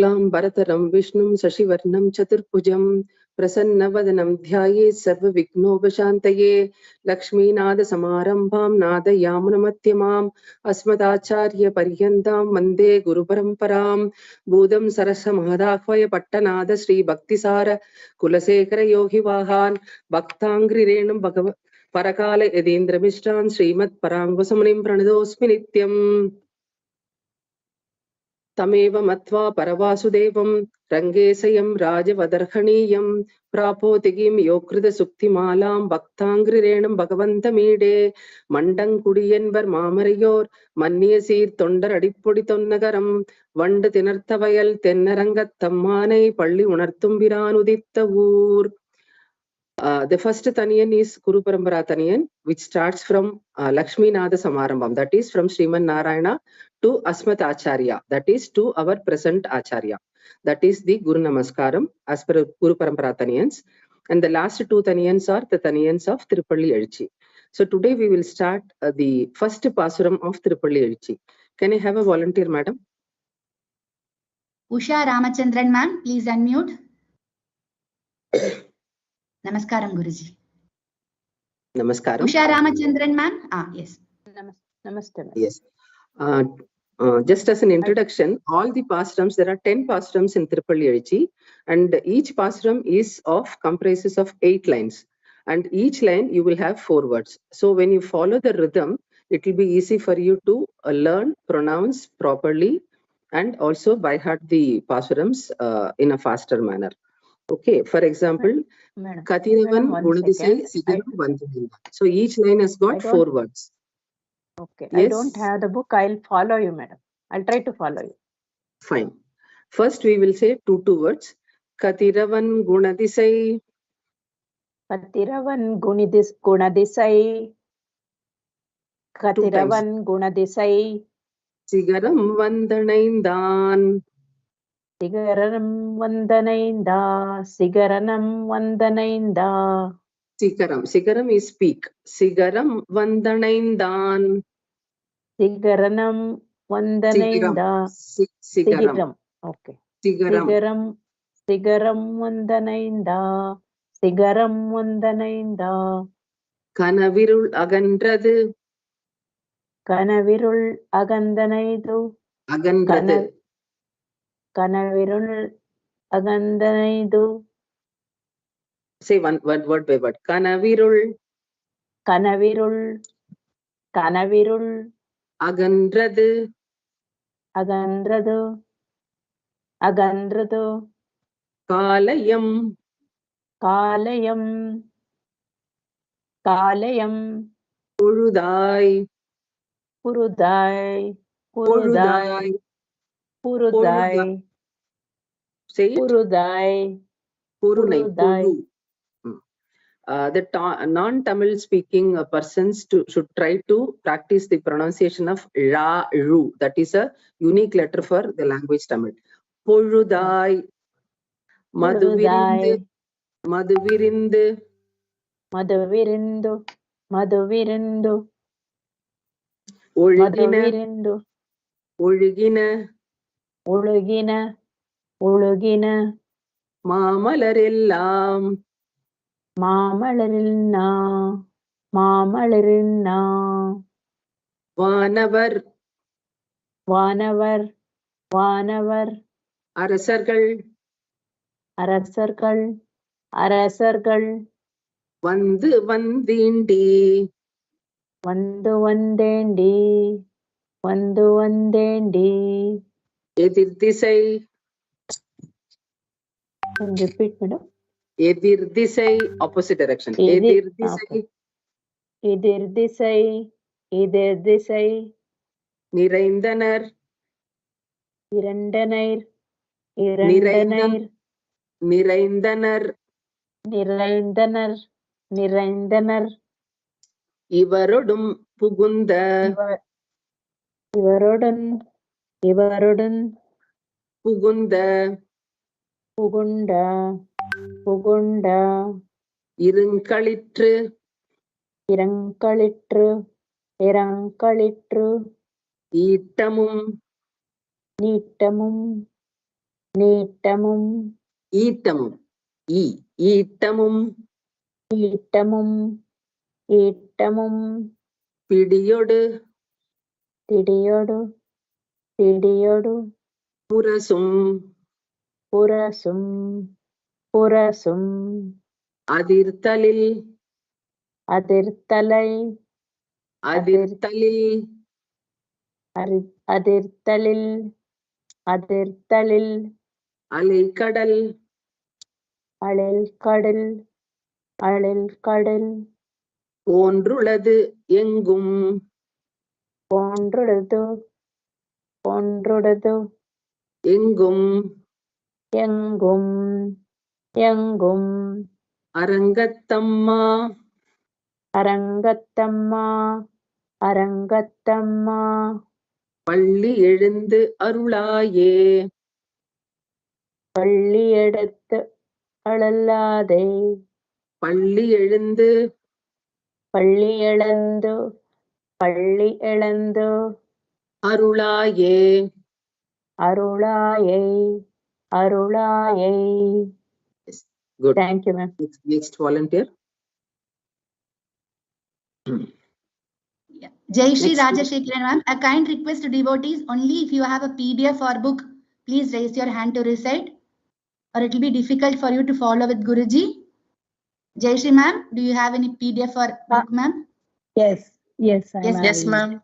भरतरं विष्णुं शशिवर्णं चतुर्भुजं प्रसन्नवदनं ध्यायेत् सर्वविघ्नोपशान्तये लक्ष्मीनाथसमारम्भां नादयामुनमध्यमाम् अस्मदाचार्यपर्यन्तां वन्दे गुरुपरम्परां भूतं सरसमहदाह्वय पट्टनाद श्रीभक्तिसार कुलशेखरयोगिवाहान् भक्ताङ्घ्रिरेणुं भगव परकाल यतीन्द्रमिष्टान् श्रीमत्पराङ्कुशमुनिं प्रणतोऽस्मि नित्यम् तमेव मत्वा परवासुदेवं रङ्गेशयं राजवदर्हणीयं प्रापोतिगिं योकृतसुक्तिमालां भक्ताङ्घ्रिरेणुं भगवन्तमीडे मण्डङ्कुडियन्बर मामரையோர் மன்னிய சீர் தொண்டர் அடிப்பொடி தொன்னகரம் வண்டு திணர்த்த வயல் தென்னரங்கத்தம்மானை பள்ளி உணர்த்தும் பிரானுதித்த ஊர். The first Taniyan is Guru Parampara Taniyan, which starts from Lakshmi Nada Samarambam, that is from Sriman Narayana to Asmat Acharya, that is to our present Acharya. That is the Guru Namaskaram as per Guru Parampara Taniyans. And the last two Taniyans are the Taniyans of Thiruppaliyezhuchi. So today we will start the first Pasuram of Thiruppaliyezhuchi. Can I have a volunteer, madam? Usha Ramachandran, ma'am, please unmute. Namaskaram, Guruji. Namaskaram. Usha Ramachandran, ma'am. Yes. Namaste. Yes. Just as an introduction, all the pasrams, there are 10 pasrams in Thiruppaliyezhuchi, and each pasram is comprises of 8 lines. And each line you will have 4 words. So when you follow the rhythm, it will be easy for you to learn, pronounce properly, and also by heart the pasrams in a faster manner. Okay, for example, Katiravan Gunadisai Sigaram Vandhananda. So each line has got 4 words. Okay, yes? I don't have the book. I'll follow you, madam. I'll try to follow you. Fine. First we will say two words. Katiravan Gunadisai. Katiravan Gunadisai. Katiravan Gunadisai. Sigaram Vandanaindan. Sigaram Vandanainda. Sigaranam Vandanainda. Sigaram is peak. Sigaram Vandanaindan. Sigaranam Vandanainda. Sigaram. Okay. Sigaram. Sigaram Vandanainda. Sigaram Vandanainda. Kanavirul Agandrathu. Kanavirul Agandanaidu. Agandrathu. Kanavirul Agandanaidu. Say one word by word. Kanavirul. Kanavirul. Kanavirul. Agandrathu. Agandrathu. Agandrathu. Kalayam. Kalayam. Kalayam. Purudai. Purudai. Purudai. Purudai. Say it. Purudai. Purudai. The non-Tamil speaking persons should try to practice the pronunciation of ra, ru. That is a unique letter for the language Tamil. Purudai. Madhuvirindu. Madhuvirindu. Madhuvirindu. Madhuvirindu. Olugina. Olugina. Olugina. Olugina. Mamalarellam. Mamalarilla. Mamalarilla. Vanavar. Vanavar. Vanavar. Arasargal. Arasargal. Arasargal. Vandu vandindi. Vandu vandendi. Vandu vandendi. Edirdisai. Can you repeat, madam? Edirdisai, opposite direction. Edirdisai. Edirdisai. Edirdisai. Niraindanar. Irandanair. Irandanair. Niraindanar. Niraindanar. Niraindanar. Ivarodum Pugunda. Ivarodun. Ivarodun. Pugunda. Pugunda. Pugunda. Irunkalitru. Irankalitru. Irankalitru. Itamum. Nitamum. நீட்டமும் ஈட்டமும் ஈட்டமும் ஈட்டமும் ஈட்டமும் பிடியொடு பிடியோடு பிடியோடு முரசும் புரசும் புரசும் அதிர்த்தலில் அதிர்த்தலை அதிர்த்தலில் அதிர்த்தலில் அதிர்த்தலில் அலைக்கடல் அழில்கடல் அழில்கடல் போன்றுளது எங்கும் போன்றுடது போன்றுடது எங்கும் எங்கும் எங்கும் அரங்கத்தம்மா அரங்கத்தம்மா அரங்கத்தம்மா பள்ளி எழுந்து அருளாயே பள்ளி எடுத்து அழலாதே பள்ளி எழுந்து பள்ளி எழுந்து பள்ளி எழுந்து அருளாயே அருளாயை அருளாயை. Good. Thank you, ma'am. Next volunteer. Jai Shri Next. Rajashekharan ma'am, a kind request to devotees, only if you have a PDF or book, please raise your hand to recite, or it will be difficult for you to follow with Guruji. Jai Shri ma'am, do you have any PDF or book ma'am? Yes, Yes, ma'am.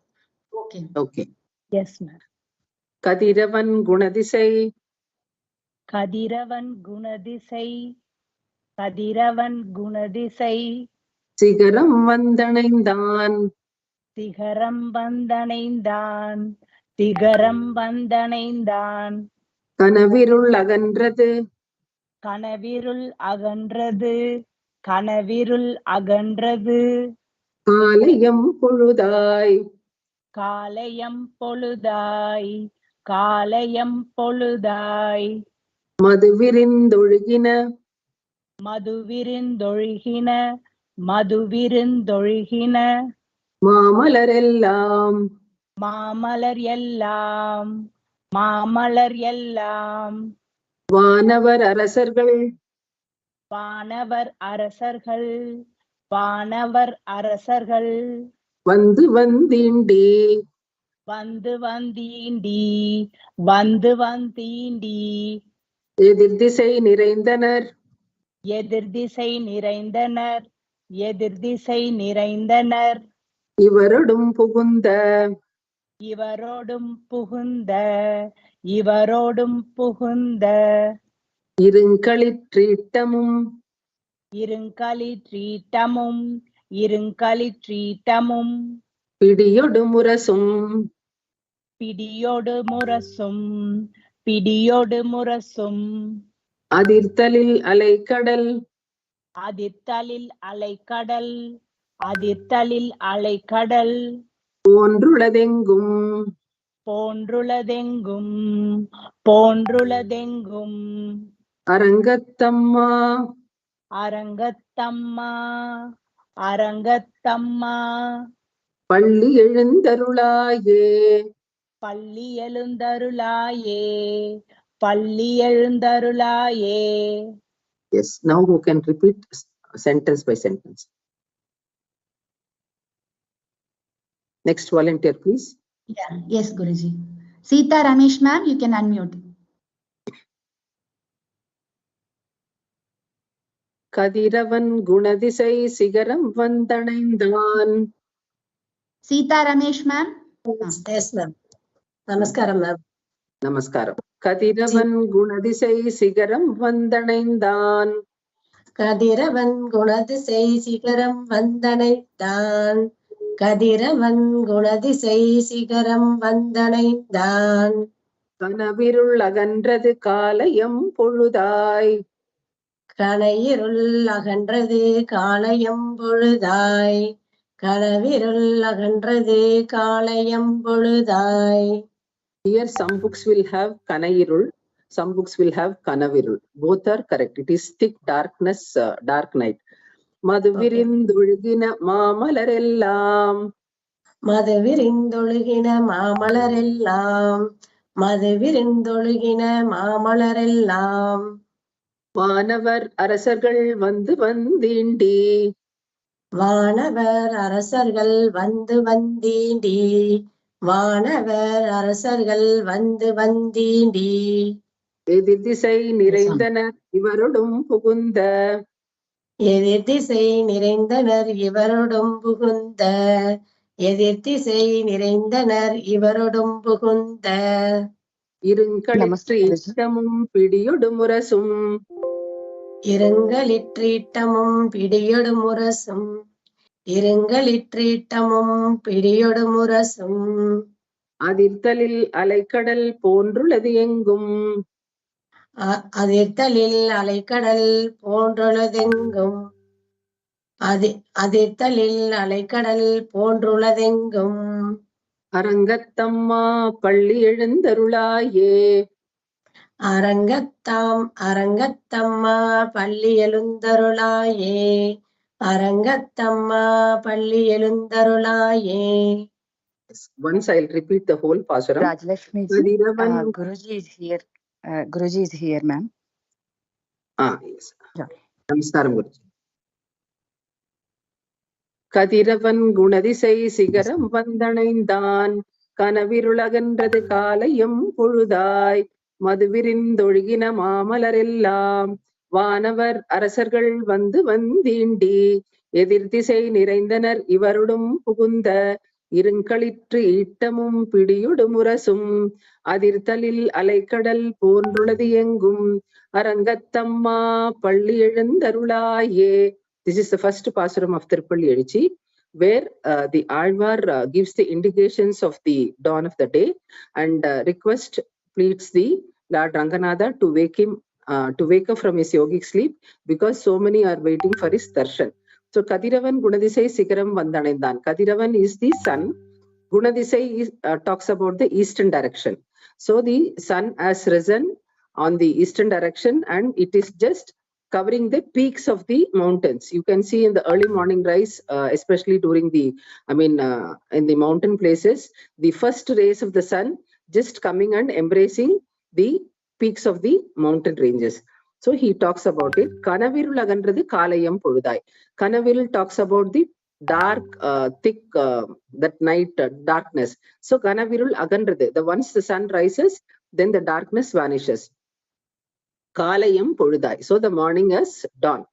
Okay. Okay. Yes, ma'am. கதிரவன் குணதிசை கதிரவன் குணதிசை கதிரவன் குணதிசை சிகரம் வந்தணைந்தான் சிகரம் வந்தணைந்தான் சிகரம் வந்தணைந்தான் கனவிருள் அகன்றது கனவிருள் அகன்றது கனவிருள் அகன்றது காலையம் பொழுதாய் காலையம் பொழுதாய் காலையம் பொழுதாய் மதுவிரிந்தொழுகின மதுவிருந்தொழுகின மதுவிருந்தொழுகின மாமலரெல்லாம் மாமலர் எல்லாம் மாமலர் எல்லாம் வானவர் அரசர்கள் வானவர் அரசர்கள் வானவர் அரசர்கள் வந்து வந்தீண்டி வந்து வந்தீண்டி வந்து வந்தீண்டி எதிர்திசை நிறைந்தனர் எதிர்திசை நிறைந்தனர் எதிர்திசை நிறைந்தனர் இவரொடும் புகுந்த இவரோடும் புகுந்த இவரோடும் புகுந்த இருங்களிற்றீட்டமும் இருங்களிற்றீட்டமும் இருங்களிற்றீட்டமும் பிடியொடு முரசும் பிடியோடு முரசும் பிடியோடு முரசும் அதிர்த்தலில் அலைக்கடல் அதிர்த்தலில் அலைக்கடல் அதிர்த்தலில் அலைக்கடல் போன்றுளதெங்கும் போன்றுளதெங்கும் போன்றுளதெங்கும் அரங்கத்தம்மா அரங்கத்தம்மா அரங்கத்தம்மா பள்ளி எழுந்தருளாயே பள்ளி எழுந்தருளாயே பள்ளி எழுந்தருளாயே. Yes, now who can repeat sentence by sentence? Next volunteer, please. Yeah. Yes, Guruji. Sita Ramesh ma'am, you can unmute. கதிரவன் குணதிசை சிகரம் வந்தணைந்தான். Sita Ramesh ma'am. Yes, ma'am. Namaskaram, ma'am. நமஸ்காரம். கதிரவன் குணதிசை சிகரம் வந்தணைந்தான். கதிரவன் குணதிசை சிகரம் வந்தணைந்தான். கதிரவன் குணதிசை சிகரம் வந்தணைந்தான். கனவிருள் அகன்றது காலையம் பொழுதாய். கனையிருள் அகன்றது காலையம் பொழுதாய். கனவிருள் அகன்றது காலையம் பொழுதாய். Here some books will have Kanairul, some books will have Kanavirul. Both are correct. It is thick darkness, dark night. மதுவிரிந்தொழுகின மாமலரெல்லாம் மதுவிரிந்தொழுகின மாமலரெல்லாம் மது விருந்தொழுகின மாமலரெல்லாம் வானவர் அரசர்கள் வந்து வந்தீண்டி வானவர் அரசர்கள் வந்து வந்தீண்டி வானவர் அரசர்கள் வந்து வந்தீண்டி எதிர் திசை நிறைந்தனர் இவருடும் புகுந்த எதிர் திசை நிறைந்தனர் இவரோடும் புகுந்த எதிர் திசை நிறைந்தனர் இவரோடும் புகுந்த இருங்களிற்றமும் பிடியொடு முரசும் இருங்களிற்றீட்டமும் பிடியொடு முரசும் இருங்களிற்றீட்டமும் பிடியொடு முரசும் அதிர்த்தலில் அலைக்கடல் போன்றுள்ளது எங்கும் அதிர்த்தலில் அலைக்கடல் போன்றுள்ளதெங்கும் அதிர்த்தலில் அலைக்கடல் போன்றுள்ளதெங்கும் அரங்கத்தம்மா பள்ளி எழுந்தருளாயே அரங்கத்தம்மா பள்ளி எழுந்தருளாயே அரங்கத்தம்மா பள்ளி எழுந்தருளாயே. Once I'll repeat the whole pasuram. Rajlakshmi ji, Guruji is here. Guruji is here, ma'am. Yes. Namaskaram, Guruji. கதிரவன் குணதிசை சிகரம் வந்தணைந்தான் கனவிருளகன்றது காலையும் பொழுதாய் மதுவிரிந்தொழுகின மாமலரெல்லாம் வானவர் அரசர்கள் வந்து வந்தீண்டி எதிர் திசை நிறைந்தனர் இவருடும் புகுந்த இருங்களிற்று ஈட்டமும் பிடியொடு முரசும் அதிர்த்தலில் அலைக்கடல் போன்றுள்ளது எங்கும் அரங்கத்தம்மா பள்ளி எழுந்தருளாயே. This is the first pasuram of Thiruppaliyezhuchi, where the Alvar gives the indications of the dawn of the day and pleads the Lord Ranganatha to wake him, to wake up from his yogic sleep, because so many are waiting for his darshan. So Kadiravan Gunadisai Sikaram Vandanendan. Kadiravan is the sun. Gunadisai talks about the eastern direction. So the sun has risen on the eastern direction and it is just covering the peaks of the mountains. You can see in the early morning rise, especially during the, in the mountain places, the first rays of the sun just coming and embracing the peaks of the mountain ranges. So he talks about it. Kanavirul agandrathu kalayam poludai. Kanavirul talks about the dark, thick, that night darkness. So Kanavirul agandrathu, the once the sun rises, then the darkness vanishes. Kalayam poludai. So the morning has dawn.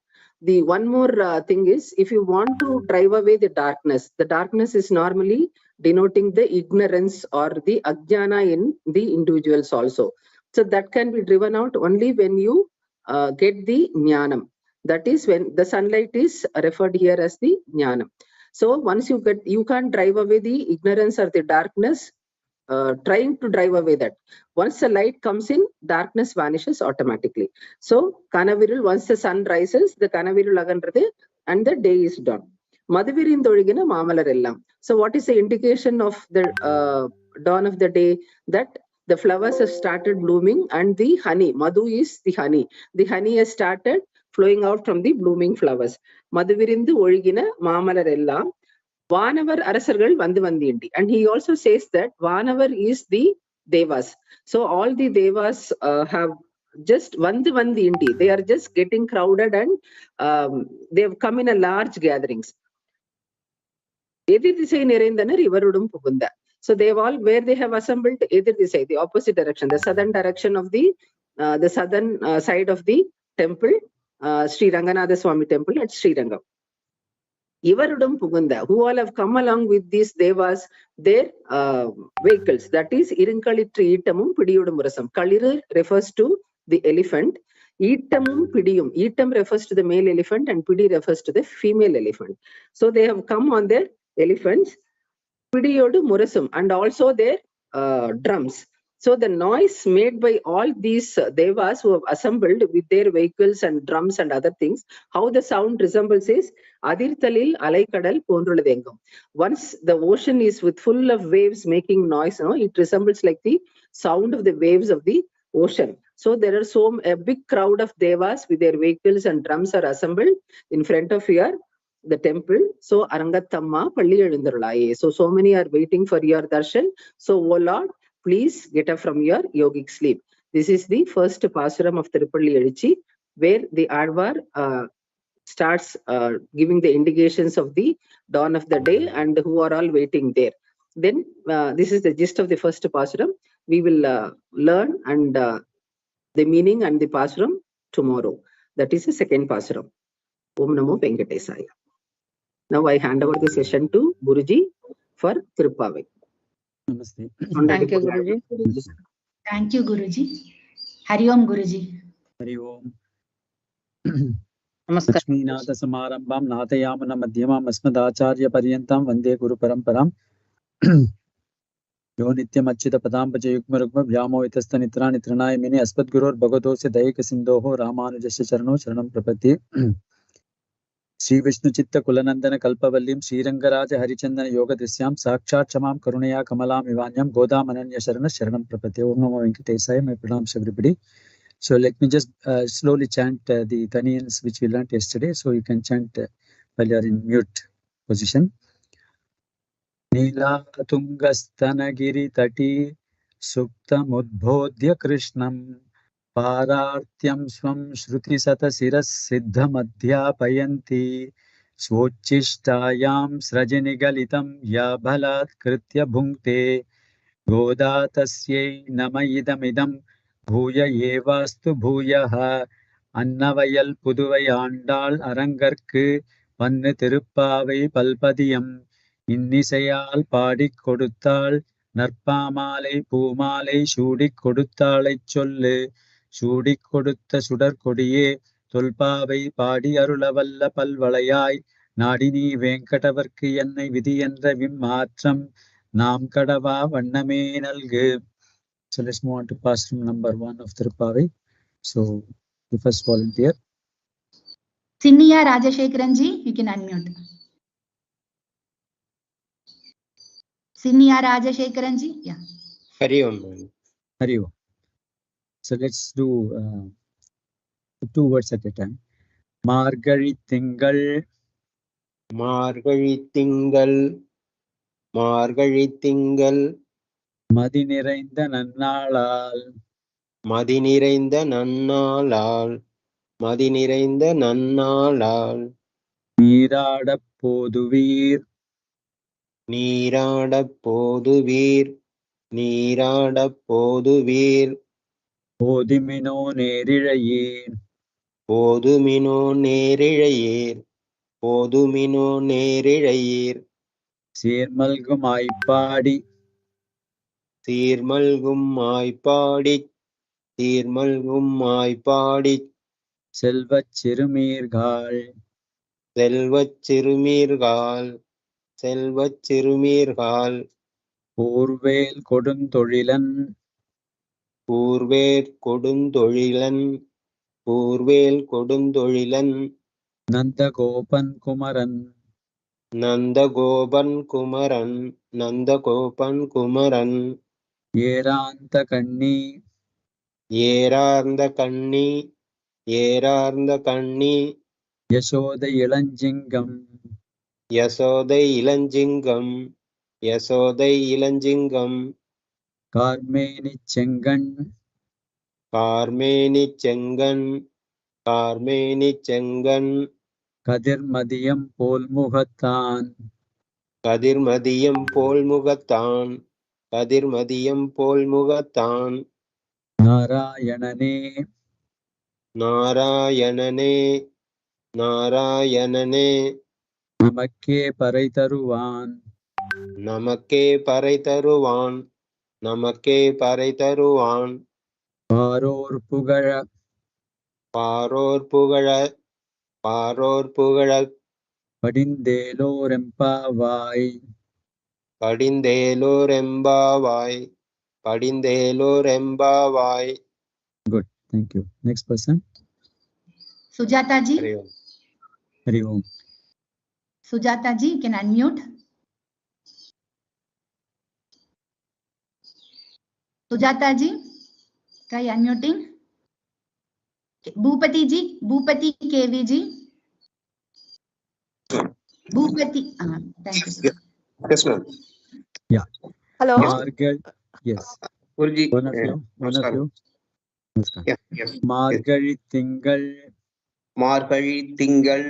The one more thing is, if you want to drive away the darkness is normally denoting the ignorance or the ajnana in the individuals also. So that can be driven out only when you get the jnanam. That is when the sunlight is referred here as the jnanam. So once you get, you can't drive away the ignorance or the darkness, trying to drive away that. Once the light comes in, darkness vanishes automatically. So Kanavirul, once the sun rises, the Kanavirul agandrathu and the day is done. Madhuvirindolugina Mamalarellam. So what is the indication of the dawn of the day? That the flowers have started blooming and the honey, madhu is the honey. The honey has started flowing out from the blooming flowers. Madhuvirindu olugina Mamalarellam. Vanavar Arasargal Vandu Vandindi. And he also says that Vanavar is the Devas. So all the Devas have just Vandu Vandindi. They are just getting crowded and they have come in a large gatherings. Edir Disai Nerendanar Ivarudum Pugunda. So they have all, where they have assembled Edir Disai, the opposite direction, the southern direction of the southern side of the temple, Sri Ranganatha Swami temple at Sri Rangam. Ivarudum Pugunda, who all have come along with these devas, their vehicles. That is Irinkalitri Itamum Pidiyudum Rasam. Kaliru refers to the elephant. Itamum Pidiyum. Itam refers to the male elephant and Pidi refers to the female elephant. So they have come on their elephants. Pidiyodu Murasum, and also their drums. So the noise made by all these devas who have assembled with their vehicles and drums and other things, how the sound resembles is Adirthalil Alaikadal Pondruladengam. Once the ocean is with full of waves making noise, it resembles like the sound of the waves of the ocean. So there are a big crowd of devas with their vehicles and drums are assembled in front of the temple. So Arangathamma Palli Elundarulaye. So many are waiting for your darshan. So O Lord, please get up from your yogic sleep. This is the first Pasuram of Thiruppaliyezhuchi, where the Advar starts giving the indications of the dawn of the day and who are all waiting there. Then this is the gist of the first Pasuram. We will learn and the meaning and the Pasuram tomorrow. That is the second Pasuram. Om Namo Venkatesaya. Now I hand over the session to Guruji for Thiruppavai. Namaste. Thank you, Guruji. Thank you, Guruji. Hari Om, Guruji. Hari Om. Namaskar. Lakshminatha Samarambham Nathayamana Madhyamam Asmadacharya Paryantam Vande Guru Paramparam. Yo Nityam Achyuta Padampaja Yukma Rukma Vyamo Vitasta Nitra Nitranaya Mini Aspat Gurur Bhagadose Dayika Sindhoho Ramanujasya Charano Charanam Prapati. Sri Vishnu Chitta Kulanandana Kalpavallim Sri Rangaraja Harichandana Yoga Drisyam Sakshat Chamam Karunaya Kamalam Ivanyam Goda Mananya Sharana Sharanam Prapati. Om Namo Venkatesaya. My pranams everybody. So let me just slowly chant the Taniyans which we learnt yesterday. So you can chant while you are in mute position. Nila Tungastanagiri Tati Suktam Udbodhya Krishnam Parartyam Swam Shruti Sata Siras Siddha Madhya Payanti Svochistayam Srajanigalitam Ya Bhalat Kritya Bhunkte Goda Tasyai Namayidamidam Bhuya Yevastu Bhuyaha Annavayal Puduvai Andal Arangarku Vannu Thiruppavai Palpadiyam இன்னிசையால் பாடிக் கொடுத்தாள் நற்பாமாலை பூமாலை சூடிக் கொடுத்தாளைச் சொல்லு சூடிக் கொடுத்த சுடற்கொடியே தொல்பாவை பாடி அருளவல்ல பல்வளையாய் நாடி நீ வேங்கடவர்க்கு என்னை விதி என்ற விம்மாற்றம் நாம் கடவா வண்ணமே நல்கு. So let's move on to Pasuram number 1 of Thiruppavai. So the first volunteer. Sinniya Rajashekaranji, you can unmute. Sinniya Rajashekaranji, yeah. Hari Om. Hari Om. So let's do 2 words at a time. Margari Tingal. Margari Tingal. Margari Tingal. மதிநிறைந்த நன்னாளால் மதிநிறைந்த நன்னாளால் மதிநிறைந்த நன்னாளால் நீராடப் போதுவீர் நீராடப் போதுவீர் நீராடப் போதுவீர் போதுமினோ நேரிழையேன் போதுமினோ நேரிழையீர் போதுமினோ நேரிழையீர் சீர்மல்கும் Aippadi சீர்மல்கும் Aippadi சீர்மல்கும் Aippadi செல்வச் சிறுமீர்காள் செல்வச் சிறுமீர்காள் செல்வச் சிறுமீர்காள் போர்வேல் கொடுந்தொழிலன் பூர்வேற் கொடுந்தொழிலன் பூர்வேல் கொடுந்தொழிலன் நந்தகோபன் குமரன் நந்தகோபன் குமரன் நந்தகோபன் குமரன் ஏராந்த கண்ணி ஏரார்ந்த கண்ணி ஏரார்ந்த கண்ணி யசோத இளஞ்சிங்கம் யசோதை இளஞ்சிங்கம் யசோதை இளஞ்சிங்கம் கார்மேனிச் செங்கண் கார்மேனிச் செங்கண் கார்மேனிச் செங்கண் கதிர்மதியம் போல் முகத்தான் கதிர்மதியம் போல் முகத்தான் கதிர்மதியம் போல் முகத்தான் நாராயணனே நாராயணனே நாராயணனே நமக்கே பறை தருவான் நமக்கே பறை தருவான் நமக்கே பறை தருவான் பாரோர் புகழ பாரோர் புகழ பாரோர் புகழ படிந்தேலோரெம்பாவாய் படிந்தேலோரெம்பாவாய் படிந்தேலோரெம்பாவாய். Good, thank you. Next person. Sujata ji. Hari Om. Hari Om. Sujata ji, you can unmute. Sujata ji, try unmuting. Bhupati ji, Bhupati KV ji. Bhupati, thank you. Yes, ma'am. Yeah. Hello. Yes. Guruji. One of you. Namaskaram. Namaskar. Yes, yes. Margari Tingal. மார்கழி திங்கள்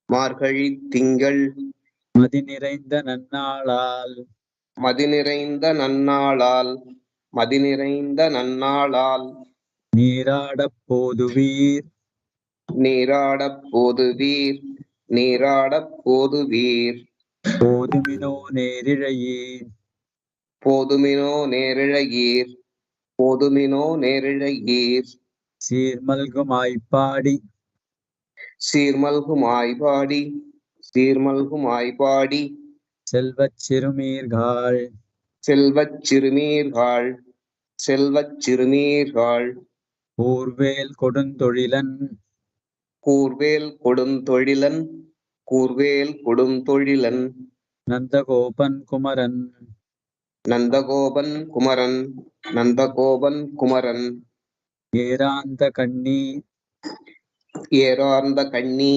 மார்கழி திங்கள் மதி நிறைந்த நன்னாளால் மதி நிறைந்த நன்னாளால் மதி நிறைந்த நன்னாளால் நீராடப் போதுவீர் நீராடப் போதுவீர் நீராடப் போதுவீர் போதுமினோ நேரிழையீர் போதுமினோ நேரிழையீர் போதுமினோ நேரிழையீர் சீர்மல்குமாய்ப்பாடி சீர்மல்குமாய்பாடி சீர்மல்குமாய்பாடி செல்வச் சிறுமீர்காள் செல்வச் சிறுமீர்கள் செல்வச் சிறுமீர்கள் கூர்வேல் கொடுந்தொழிலன் கூர்வேல் கொடுந்தொழிலன் கூர்வேல் கொடுந்தொழிலன் நந்தகோபன் குமரன் நந்தகோபன் குமரன் நந்தகோபன் குமரன் ஏராந்த கண்ணி ஏறார்ந்த கண்ணி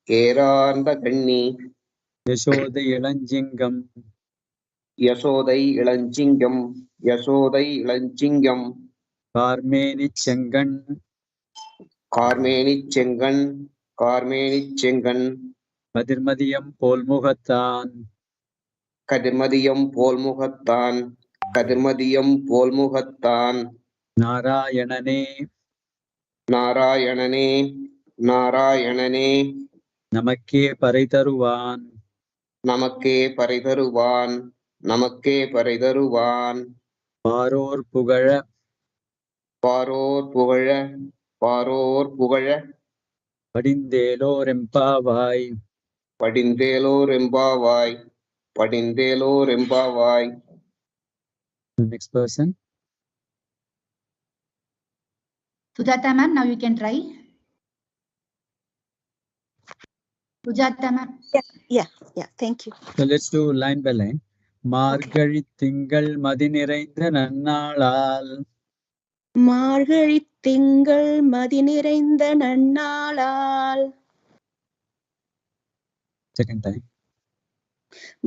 ஏறார்ந்த கண்ணி யசோதை இளஞ்சிங்கம் யசோதை இளஞ்சிங்கம் யசோதை இளஞ்சிங்கம் கார்மேனிச் செங்கண் கார்மேனிச் செங்கண் கார்மேனிச் செங்கண் கதிர்மதியம் போல் முகத்தான் கதிர்மதியம் போல் முகத்தான் கதிர்மதியம் போல் முகத்தான் நாராயணனே நாராயணனே நாராயணனே நமக்கே பறை தருவான் நமக்கே பறை தருவான் நமக்கே பறை தருவான் பாரோர் புகழ பாரோர் புகழ பாரோர் புகழ படிந்தேலோர் எம்பாவாய் படிந்தேலோர் எம்பாவாய் படிந்தேலோர் எம்பாவாய். Next person. Sujata ma'am, now you can try. Sujata ma'am. Yeah, thank you. So let's do line by line. மார்கழி திங்கள் மதி நிறைந்த நன்னாளால் மார்கழி திங்கள் மதி நிறைந்த நன்னாளால் second time.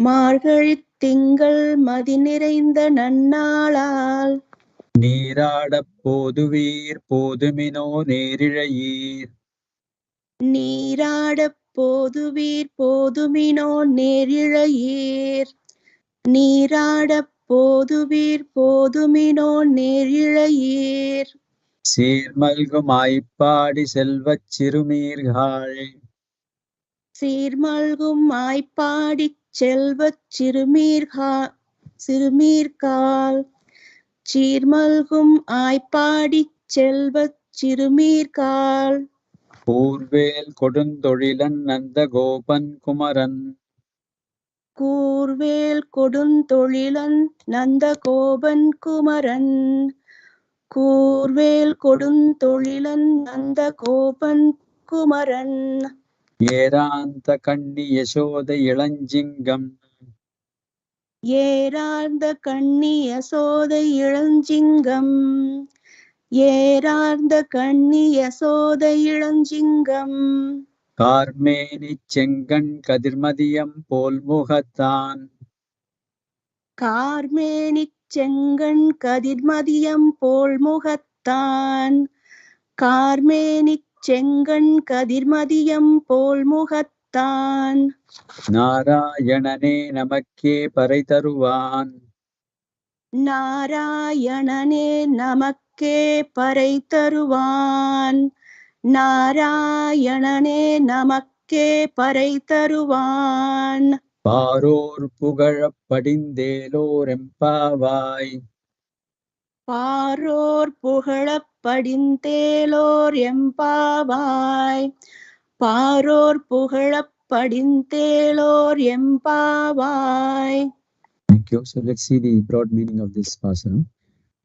மார்கழி திங்கள் மதி நிறைந்த நன்னாளால் நீராடப் போதுவீர் போதுமினோ நேரிழையீர் நீராடப் போதுவீர் போதுமினோ நேரிழையீர் நீராடப் போதுவீர் போதுமினோ நேரிழையீர் சீர்மல்குமாய்ப்பாடி செல்வச் சிறுமீர்கள் சீர்மல்கும் மாய்ப்பாடிச் செல்வச் சிறுமீர்கால் சீர்மல்கும் ஆய்ப்பாடிச் செல்வச் சிறுமீர்கால் கூர்வேல் கொடுந்தொழிலன் நந்தகோபன் குமரன் கூர்வேல் கொடுந்தொழிலன் நந்தகோபன் குமரன் கூர்வேல் கொடுந்தொழிலன் நந்தகோபன் குமரன் ஏராந்த கண்ணி யசோதை இளஞ்சிங்கம் ஏரார்ந்த கண்ணி யசோதை இளஞ்சிங்கம் ஏரார்ந்த கண்ணி யசோதை இளஞ்சிங்கம் கார்மேனிச் செங்கண் கதிர்மதியம் போல் முகத்தான் கார்மேனிச் செங்கண் கதிர்மதியம் போல் முகத்தான் கார்மேனிச் செங்கண் கதிர்மதியம் போல் முகத்தான் நாராயணனே நமக்கே பறை தருவான் நாராயணனே நமக்கே பறை தருவான் நாராயணனே நமக்கே பறை தருவான் பாரோர் புகழப் படிந்தேலோர் எம்பாவாய் பாரோர் புகழப் படிந்தேலோர் எம்பாவாய் பாரோர் புகழப் படிந்தேலோர் எம்பாவாய். Thank you. So let's see the broad meaning of this pasaram.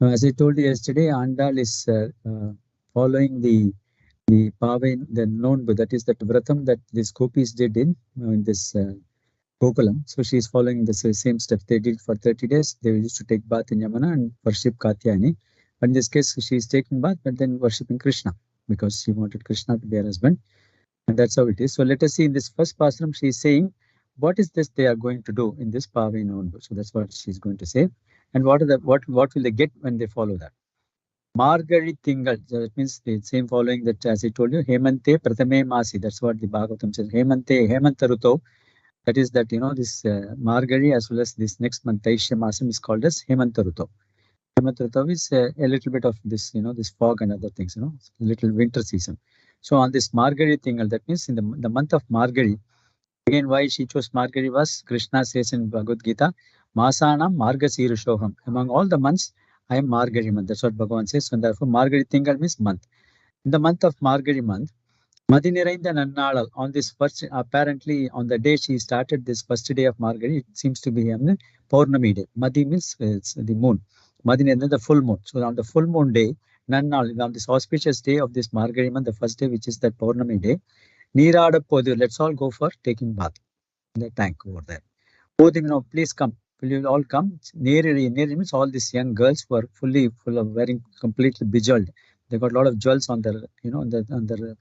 Now, as I told you yesterday, Andal is following the Pavai, the known, that is that vratam that these gopis did in this Gokulam. So she is following the same steps. They did for 30 days. They used to take bath in Yamuna and worship Katyayani. But in this case, she is taking bath, but then worshipping Krishna because she wanted Krishna to be her husband. And that's how it is. So let us see in this first pasaram, she is saying, what is this they are going to do in this Pavai Nondu? So that's what she's going to say. And what will they get when they follow that? Margari Tingal, so that means the same following that, as I told you, Hemante Prathame Masi. That's what the Bhagavatam says. Hemantaruto. That is that, this Margari as well as this next month, Taishya Masam, is called as Hemantaruto. Hemantaruto is a little bit of this, this fog and other things, little winter season. So on this Margari Tingal, that means in the month of Margari, again, why she chose Margari was, Krishna says in Bhagavad Gita, Masanam Margasirushoham. Among all the months, I am Margari month. That's what Bhagavan says. So therefore, Margari Tingal means month. In the month of Margari month, Madinirainda Nannalal, on this first, apparently on the day she started this first day of Margari, it seems to be Purnami day. Madi means it's the moon. Madinirainda, the full moon. So on the full moon day, Nannal, on this auspicious day of this Margari month, the first day, which is that Purnami day, Neerada Podu, let's all go for taking bath in the tank over there. Podu, please come. Will you all come? Neeradi means all these young girls were full of wearing completely bejeweled. They got a lot of jewels on their, on their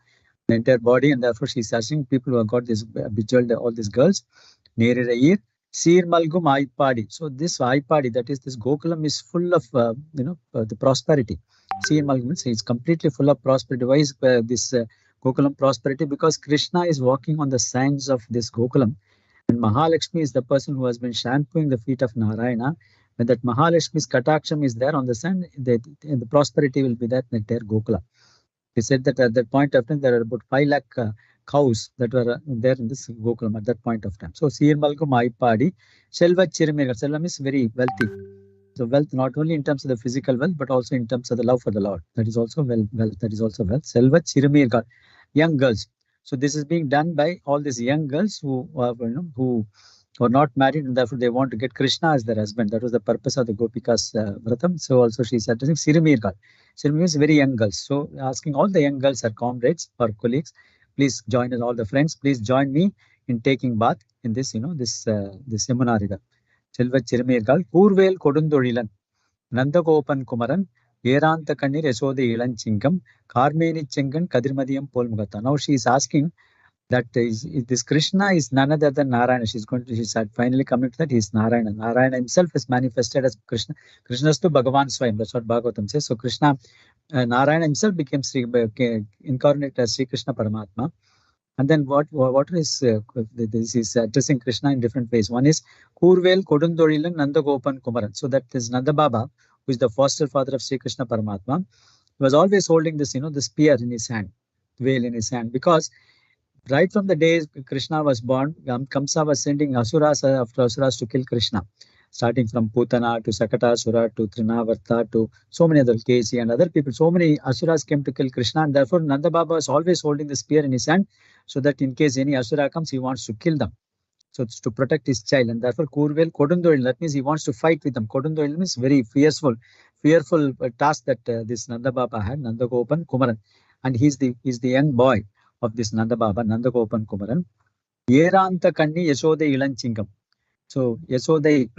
entire body, and therefore she's asking people who have got this bejeweled, all these girls. Neeradi, Seer Malgum Aipadi. So this Aipadi, that is this Gokulam, is full of, the prosperity. Seer Malgum means it's completely full of prosperity. Why is this Gokulam prosperity? Because Krishna is walking on the sands of this Gokulam. And Mahalakshmi is the person who has been shampooing the feet of Narayana. When that Mahalakshmi's Kataksham is there on the sand, the prosperity will be there in their Gokula. They said that at that point of time, there are about 5 lakh cows that were there in this Gokulam at that point of time. So, Seer Malgum Aipadi, Selva Chirimirgal. Selva is very wealthy. So, wealth not only in terms of the physical wealth, but also in terms of the love for the Lord. That is also wealth. That is also wealth. Selva Chirimirgal, young girls. So this is being done by all these young girls who are not married, and therefore they want to get Krishna as their husband. That was the purpose of the Gopika's Vratam. So also she said, Sirimirgal. Sirimirgal is very young girls. So asking all the young girls, her comrades or colleagues, please join us, all the friends, please join me in taking bath in this, this Yamuna river. Selva Chirimirgal, Kurvel Kodundorilan, Nandagopan Kumaran, Yeranta Kanir Yasode Ilan Chingam, Karmeni Chengan, Kadirmadiyam Polmugata. Now she is asking that this Krishna is none other than Narayana. She's finally coming to that he is Narayana. Narayana himself is manifested as Krishna. Krishna's to Bhagavan Swayam. That's what Bhagavatam says. So Krishna, Narayana himself became incarnate as Sri Krishna Paramatma. And then what is this is addressing Krishna in different ways. One is Kurvel Kodundorilan Nandagopan Kumaran. So that is Nanda Baba, who is the foster father of Sri Krishna Paramatma, was always holding this, the spear in his hand, veil in his hand, because right from the day Krishna was born, Kamsa was sending Asuras after Asuras to kill Krishna, starting from Putana to Sakatasura to Trinavarta to so many other Kesi and other people. So many Asuras came to kill Krishna, and therefore Nanda Baba was always holding the spear in his hand, so that in case any Asura comes, he wants to kill them. So it's to protect his child, and therefore Kurvel Kodundoil, that means he wants to fight with them. Kodundoil means very fearful task that this Nanda Baba had, Nanda Gopan Kumaran, and he's the young boy of this Nanda Baba, Nanda Gopan Kumaran. Yeranta Kanni Yasode Ilan Chingam. So Yasode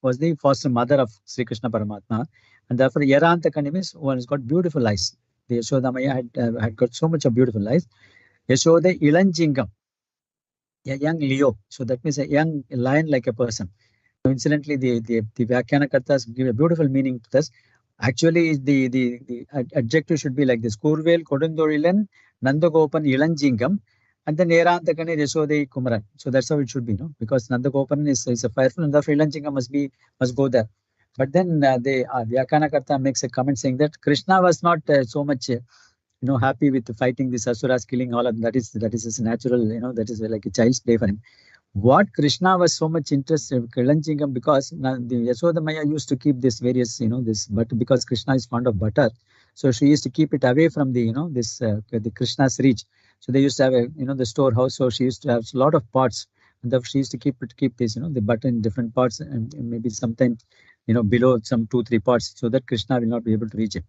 was the foster mother of Sri Krishna Paramatma, and therefore Yeranta Kanni means one has got beautiful eyes. The Yashoda Maya had got so much of beautiful eyes. Yasode Ilan Chingam. A young Leo, so that means a young lion like a person. So incidentally, the Vyakhyana Kartas give a beautiful meaning to this. Actually, the adjective should be like this: Kurvel Kodundorilan Nandagopan Ilanjingam, and then Nerantakane Yasode Kumaran. So that's how it should be, because Nandagopan is a fireful, and therefore Ilanjingam must go there. But then the Vyakhyana Karta makes a comment saying that Krishna was not so much happy with fighting the Asuras, killing all of them. That is his natural, that is like a child's play for him. What Krishna was so much interested in Kilanchingam, because the Yashoda Maya used to keep this various, this butter, because Krishna is fond of butter. So she used to keep it away from the, the Krishna's reach. So they used to have the storehouse. So she used to have a lot of pots, and she used to keep this, the butter in different pots, and maybe sometimes, below some 2-3 pots, so that Krishna will not be able to reach it.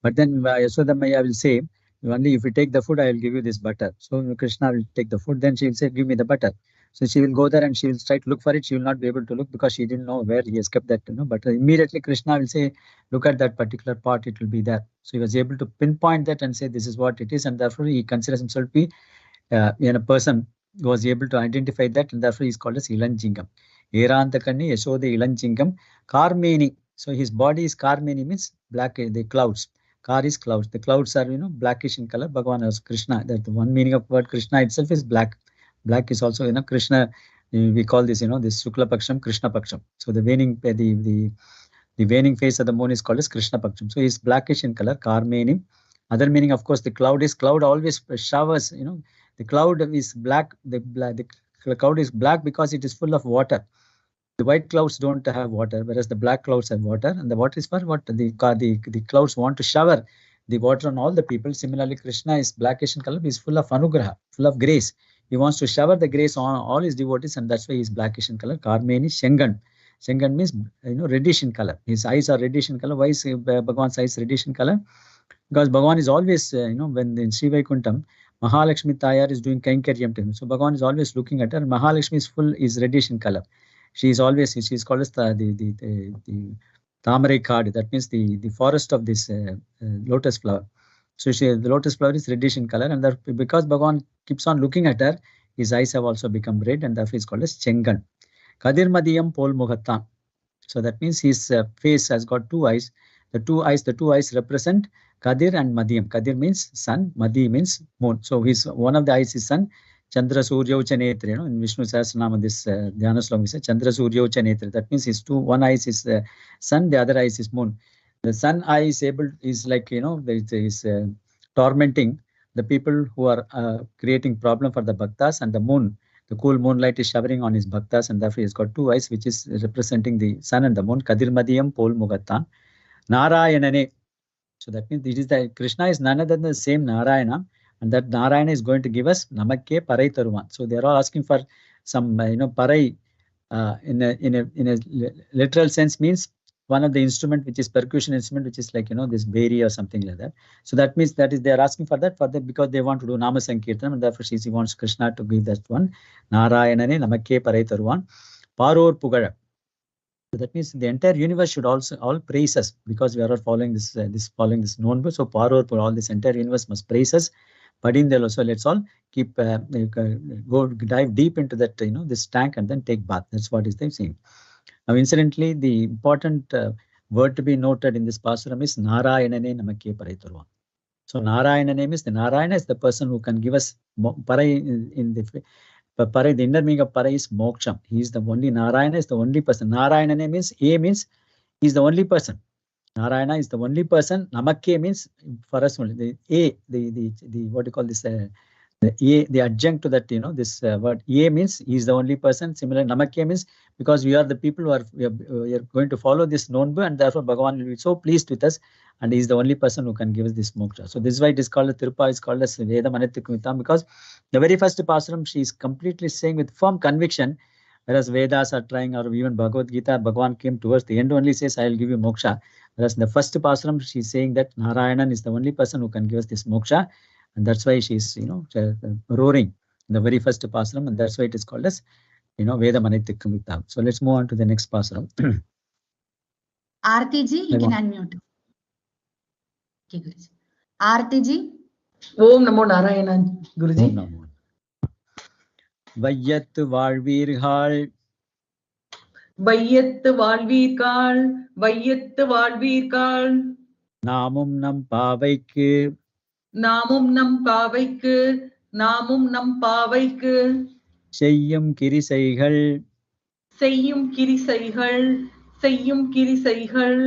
But then Yashoda Maya will say, only if you take the food, I will give you this butter. So Krishna will take the food, then she will say, give me the butter. So she will go there and she will try to look for it. She will not be able to look because she didn't know where he has kept that, butter. Immediately Krishna will say, look at that particular pot, it will be there. So he was able to pinpoint that and say, this is what it is. And therefore he considers himself to be a person who was able to identify that, and therefore he is called as Ilanjingam. Erantakanni Yashoda Ilanchingam. Karmeni. So his body is Karmeni, means black, the clouds. Kar is clouds. The clouds are, blackish in color. Bhagavan is Krishna. That the one meaning of word Krishna itself is black. Black is also, Krishna. We call this, this Sukla Paksham, Krishna Paksham. So the waning, the waning phase of the moon is called as Krishna Paksham. So it's blackish in color, Karmeni. Other meaning, of course, the cloud always showers, the cloud is black. The cloud is black because it is full of water. The white clouds don't have water, whereas the black clouds have water. And the water is for what? The clouds want to shower the water on all the people. Similarly, Krishna is blackish in color. He is full of anugraha, full of grace. He wants to shower the grace on all his devotees, and that's why he is blackish in color. Karmeni Shengan. Shengan means, reddish in color. His eyes are reddish in color. Why is Bhagavan's eyes reddish in color? Because Bhagavan is always, when in Sri Vaikuntham, Mahalakshmi Tayar is doing Kainkaryam to him. So Bhagavan is always looking at her. Mahalakshmi is reddish in color. She is called as the Tamarai Kad. That means the forest of this lotus flower. So the lotus flower is reddish in color, and that because Bhagavan keeps on looking at her, his eyes have also become red, and therefore is called as Chengan. Kadir Madiyam Pol Mugattam. So that means his face has got two eyes. The two eyes represent Kadir and Madhyam. Kadir means sun, Madhi means moon. So one of the eyes is sun. Chandra Surya Uchanetra, in Vishnu Sahasranama, this Dhyana Slokam is Chandra Surya Uchanetra. That means one eye is sun, the other eye is moon. The sun eye is like, is tormenting the people who are creating problem for the bhaktas, and the moon, the cool moonlight is showering on his bhaktas, and therefore he's got two eyes, which is representing the sun and the moon. Kadir Madhyam Pol Mugattam. Narayanane. So that means this is the Krishna is none other than the same Narayana, and that Narayana is going to give us Namakke Parai Taruvan. So they are all asking for some Parai in a literal sense means one of the instrument which is percussion instrument, which is like this beri or something like that. So that means they are asking for that because they want to do Nama Sankirtan, and therefore she wants Krishna to give that one. Narayanane Namakke Parai Taruvan. Paror Pugara. So that means the entire universe should also all praise us, because we are all following this known book. So Paror, all this entire universe must praise us. Padindelo. So let's all keep dive deep into that this tank and then take bath. That's what is they saying. Now, incidentally, the important word to be noted in this pasuram is Narayanane Namakke Parai Taruvan. So Narayanane means the Narayana is the person who can give us Parai in the Parai. The inner meaning of Parai is Moksham. He is the only Narayana is the only person. Narayanane means A means he is the only person. Narayana is the only person. Namakke means for us only. The what do you call this? The adjunct to that, this word A means he is the only person. Similar, Namakke means because we are the people who we are going to follow this known, and therefore Bhagavan will be so pleased with us, and he is the only person who can give us this moksha. So this is why it is called Thiruppavai is called as Veda Manithikumitham, because the very first pasuram she is completely saying with firm conviction, whereas Vedas are trying, or even Bhagavad Gita, Bhagavan came towards the end only says, I will give you moksha. Whereas in the first pasuram she is saying that Narayanan is the only person who can give us this moksha, and that's why she is roaring in the very first pasuram, and that's why it is called as Veda Manithikumitham. So let's move on to the next pasuram. Aarti ji, you can unmute. Okay, Guruji. Aarti ji. Om Namo Narayana, Guruji. Vayyattu வாழ்வீர்கள் வையத்து வாழ்வீர்கள் வையத்து வாழ்வீர்கள் நாமும் நம் பாவைக்கு நாமும் நம் பாவைக்கு நாமும் நம் பாவைக்கு செய்யும் கிரிசைகள் செய்யும் கிரிசைகள் செய்யும் கிரிசைகள்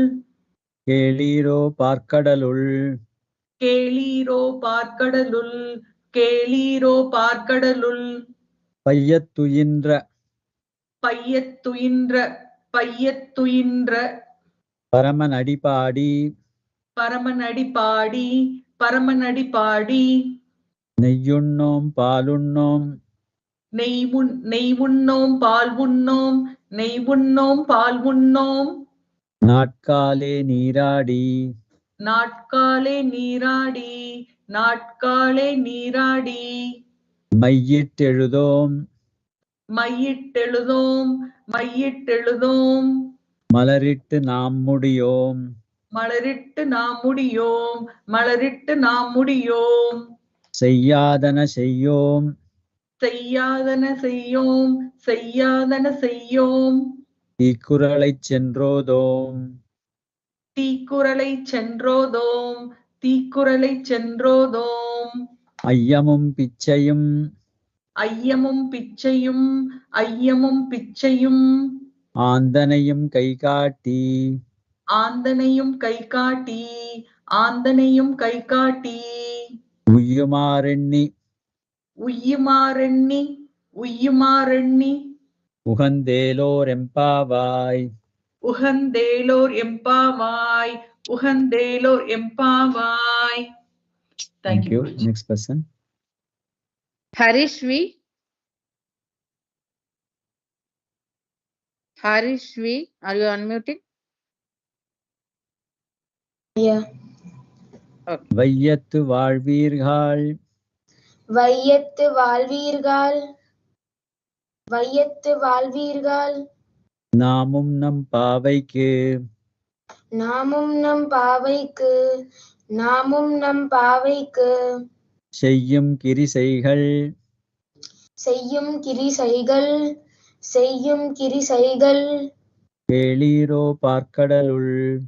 கேளீரோ பார்க்கடலுள் கேளீரோ பார்க்கடலுள் கேளீரோ பார்க்கடலுள் பையத்துயின்ற பையத்துயின்ற பையத்துயின்ற பரமனடி பாடி பரமனடி பாடி பரமனடி பாடி நெய்யுண்ணோம் பாலுண்ணோம் நெய்வுண்ணோம் பால் உண்ணோம் நெய்வுண்ணோம் பால் உண்ணோம் நாட்காலே நீராடி நாட்காலே நீராடி நாட்காலே நீராடி மையிட்டெழுதோம் மையிட்டெழுதோம் மையிட்டெழுதோம் மலரிட்டு நாம் முடியோம் மலரிட்டு நாம் முடியோம் மலரிட்டு நாம் முடியோம் செய்யாதன செய்யோம் செய்யாதன செய்யோம் செய்யாதன செய்யோம். தீக்குறளைச் சென்றோதோம். தீக்குறளைச் சென்றோதோம் தீக்குறளைச் சென்றோதோம். ஐயமும் பிச்சையும் ஐயமும் பிச்சையும் ஐயமும் பிச்சையும். ஆந்தனையும் கைகாட்டி ஆந்தனையும் கைகாட்டி ஆந்தனையும் கைகாட்டி. உய்யுமாறெண்ணி உய்யுமாறெண்ணி உய்யுமாறெண்ணி. உகந்தேலோர் எம்பாவாய். உகந்தேலோர் எம்பாவாய் உகந்தேலோர் எம்பாவாய். Thank you. Guruji. Next person. Harishvi. Harishvi, are you unmuted? Yeah. Okay. வையத்து வாழ்வீர்கள். வையத்து வாழ்வீர்கள். வையத்து வாழ்வீர்கள். நாமும் நம் பாவைக்கு. நாமும் நம் பாவைக்கு. நாமும் நம் பாவைக்கு. செய்யும் கிரிசைகள். செய்யும் கிரிசைகள். செய்யும் கிரிசைகள். கேளீரோ பார்க்கடலுள்.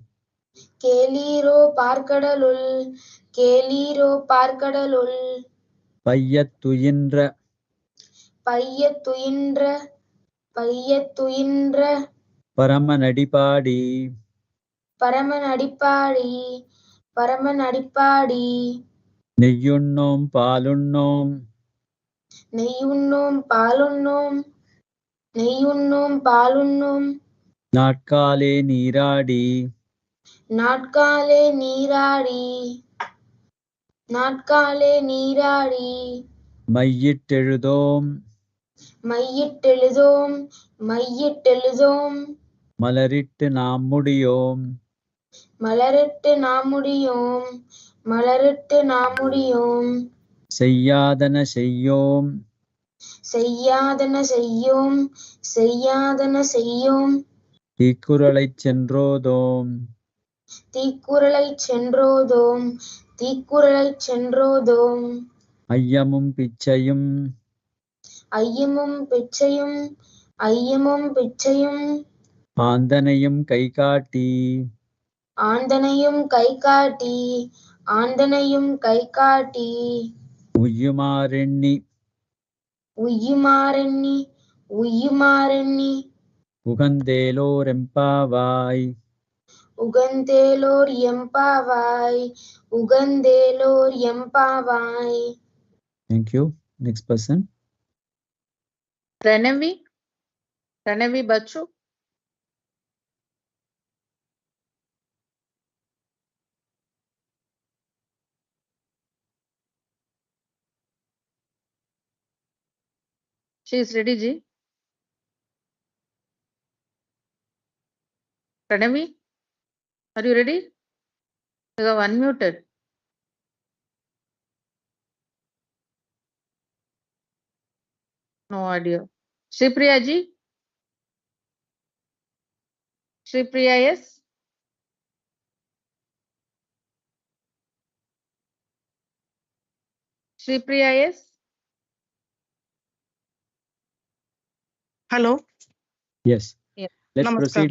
கேளீரோ பார்க்கடலுள். கேளீரோ பார்க்கடலுள். பையத்துயின்ற. பையத்துயின்ற. பையத்துயின்ற. பரமநடிபாடி. பரமநடிப்பாடி. பரமநடிப்பாடி. நெய்யுண்ணோம் பாலுண்ணோம். நெய்யுண்ணோம் பாலுண்ணோம். நெய்யுண்ணோம் பாலுண்ணோம். நாட்காலே நீராடி. நாட்காலே நீராடி. நாட்காலே நீராடி. மையிட்டெழுதோம். மையிட்டெழுதோம். மையிட்டெழுதோம். மலரிட்டு நாம் முடியோம். மலரிட்டு நாம் முடியோம். மலரிட்டு நாம் முடியோம். செய்யாதன செய்யோம். செய்யாதன செய்யோம். செய்யாதன செய்யோம். தீக்குறளைச் சென்றோதோம். தீக்குறளைச் சென்றோதோம். தீக்குறளைச் சென்றோதோம். ஐயமும் பிச்சையும். ஐயமும் பிச்சையும். ஐயமும் பிச்சையும். ஆந்தனையும் கைகாட்டி. ஆந்தனையும் கைகாட்டி. ஆந்தனையும் கைகாட்டி. உய்யுமாறெண்ணி. உய்யுமாறெண்ணி. உய்யுமாறெண்ணி. உகந்தேலோர் எம்பாவாய். உகந்தேலோர் எம்பாவாய். உகந்தேலோர் எம்பாவாய். Thank you. Next person. Pranavi. Pranavi Bachu. She is ready, Ji. Pranavi, are you ready? You have unmuted. No audio. Shripriya Ji. Shripriya, yes. Shripriya, yes. Hello. Yes. Yes. Let's Namaskar. proceed.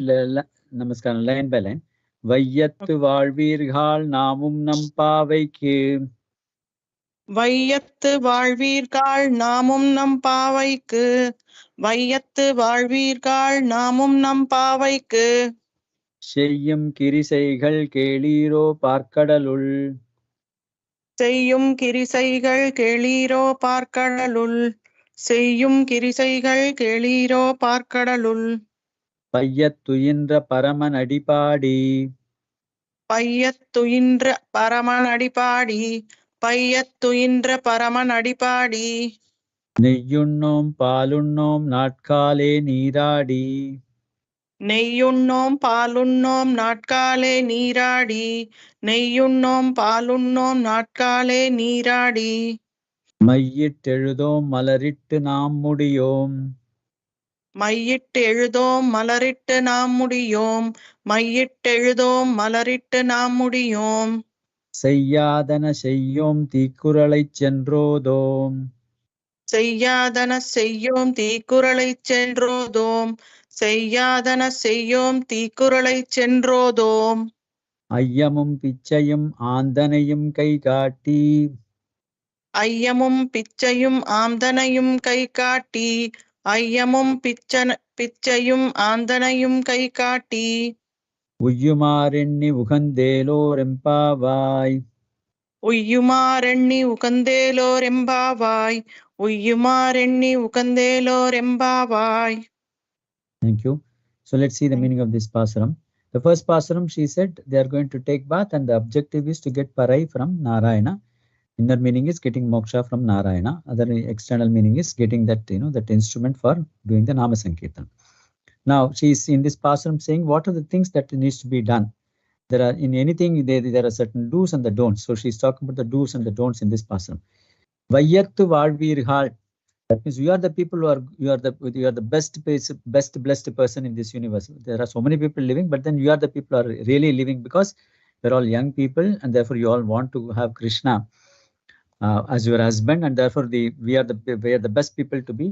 Namaskaram. Line by line. வையத்து வாழ்வீர்கள் நாமும் நம் பாவைக்கு. வையத்து வாழ்வீர்கள் நாமும் நம் பாவைக்கு. வையத்து வாழ்வீர்கள் நாமும் நம் பாவைக்கு. செய்யும் கிரிசைகள் கேளீரோ பார்க்கடலுள். செய்யும் கிரிசைகள் கேளீரோ பார்க்கடலுள். செய்யும் கிரிசைகள் கேளீரோ பார்க்கடலுள். பையத்துயின்ற பரமநடிபாடி. பையத்துயின்ற பரமநடிபாடி. பையத்துயின்ற பரமநடிபாடி. நெய்யுண்ணோம் பாலுண்ணோம் நாட்காலே நீராடி. நெய்யுண்ணோம் பாலுண்ணோம் நாட்காலே நீராடி. நெய்யுண்ணோம் பாலுண்ணோம் நாட்காலே நீராடி. மையிட்டெழுதோம் மலரிட்டு நாம் முடியோம். மையிட்டு எழுதோம் மலரிட்டு நாம் முடியோம். மையிட்டெழுதோம் மலரிட்டு நாம் முடியோம். செய்யாதன செய்யோம் தீக்குறளைச் சென்றோதோம். செய்யாதன செய்யோம் தீக்குறளைச் சென்றோதோம். செய்யாதன செய்யோம் தீக்குறளைச் சென்றோதோம். ஐயமும் பிச்சையும் ஆந்தனையும் கை காட்டி. ஐயமும் பிச்சையும் ஆந்தனையும் கை காட்டி. ஐயமும் பிச்சையும் ஆந்தனையும் கை காட்டி. உய்யுமாறெண்ணி உகந்தேலோரெம்பாவாய். உய்யுமாறெண்ணி உகந்தேலோரெம்பாவாய். உய்யுமாறெண்ணி உகந்தேலோரெம்பாவாய். Thank you. So let's see the meaning of this pasaram. The first pasaram, she said they are going to take bath and the objective is to get parai from Narayana. Inner meaning is getting moksha from Narayana. Other external meaning is getting that, that instrument for doing the Nama Sankirtan. Now she is in this pasaram saying what are the things that needs to be done. There are in anything there are certain do's and the don'ts. So she's talking about the do's and the don'ts in this pasaram. Vayyattu valvirhal. That means you are the people who are you are the best blessed person in this universe. There are so many people living, but then you are the people who are really living because they're all young people and therefore you all want to have Krishna as your husband, and therefore we are the best people to be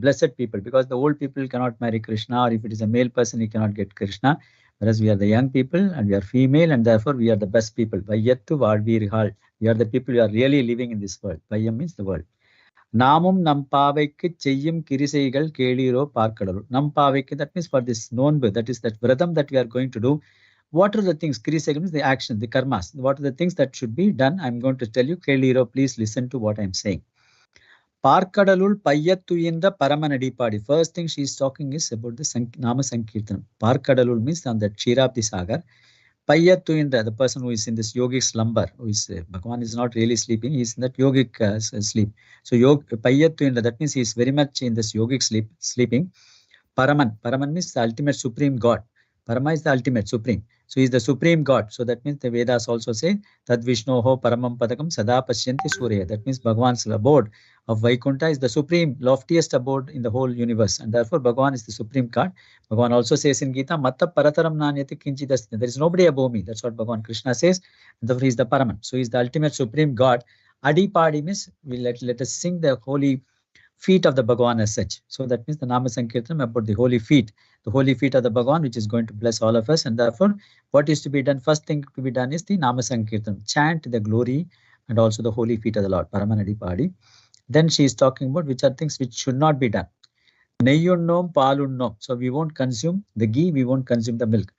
blessed people, because the old people cannot marry Krishna, or if it is a male person he cannot get Krishna, whereas we are the young people and we are female and therefore we are the best people. Vayyattu valvirhal. We are the people who are really living in this world. Vayyam means the world. Namum nampavikku cheyyum kirisaigal keliro parkadalu. Nampavikku, that means for this nonbu, that is that vratam that we are going to do. What are the things? Kirisaigal means the action, the karmas. What are the things that should be done? I'm going to tell you. Keliro, please listen to what I'm saying. Parkadalul payyattu indra paramanadipadi. First thing she is talking is about the Nama Sankirtanam. Parkadalul means on the Kshirabdi Sagar. Payyattu indra, the person who is in this yogic slumber, who is Bhagavan is not really sleeping, he is in that yogic sleep. So payyattu indra, that means he is very much in this yogic sleeping. Paraman means the ultimate supreme God. Parama is the ultimate supreme. So he is the supreme God. So that means the Vedas also say Tad Vishnoho Paramam Padakam Sada Pashyanti Surya. That means Bhagavan's abode of Vaikunta is the supreme, loftiest abode in the whole universe, and therefore Bhagavan is the supreme God. Bhagavan also says in Gita, Matta Parataram Nanyati Kinchidasthi. There is nobody above me. That's what Bhagavan Krishna says. And therefore he is the Paraman. So he is the ultimate supreme God. Adipadi means let us sing the holy feet of the Bhagavan as such. So that means the Nama Sankirtanam about the holy feet of the Bhagavan, which is going to bless all of us. And therefore, what is to be done? First thing to be done is the Nama Sankirtanam. Chant the glory and also the holy feet of the Lord. Paramanadipadi. Then she is talking about which are things which should not be done. Neyyunnom, palunnom. So we won't consume the ghee, we won't consume the milk.